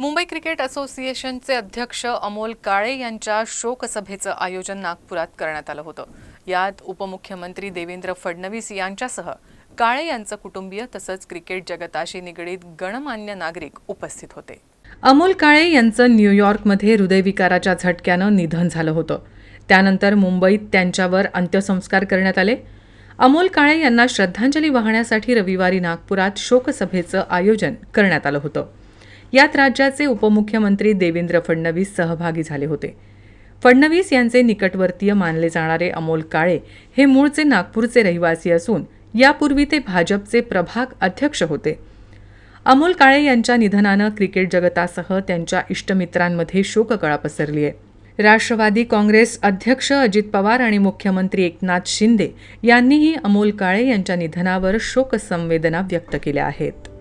Mumbai cricket असोसिएशनचे अध्यक्ष अमोल काळे यांच्या शोकसभेचं आयोजन नागपुरात करण्यात आलं होतं. यात उपमुख्यमंत्री देवेंद्र फडणवीस यांच्यासह काळे यांचं कुटुंबीय तसंच क्रिकेट जगताशी निगडीत गणमान्य नागरिक उपस्थित होते. अमोल काळे यांचं न्यूयॉर्कमध्ये हृदयविकाराच्या झटक्यानं निधन झालं होतं. त्यानंतर मुंबईत त्यांच्यावर अंत्यसंस्कार करण्यात आले. अमोल काळे यांना श्रद्धांजली वाहण्यासाठी रविवारी नागपुरात शोकसभेचं आयोजन करण्यात आलं होतं. यात राज्याचे उपमुख्यमंत्री देवेंद्र फडणवीस सहभागी झाले होते. फडणवीस यांचे निकटवर्तीय मानले जाणारे अमोल काळे हे मूळचे नागपूरचे रहिवासी असून यापूर्वी ते भाजपचे प्रभाग अध्यक्ष होते. अमोल काळे यांच्या निधनानं क्रिकेट जगतासह त्यांच्या इष्टमित्रांमध्ये शोककळा पसरली आहे. राष्ट्रवादी काँग्रेस अध्यक्ष अजित पवार आणि मुख्यमंत्री एकनाथ शिंदे यांनीही अमोल काळे यांच्या निधनावर शोकसंवेदना व्यक्त केल्या आहेत.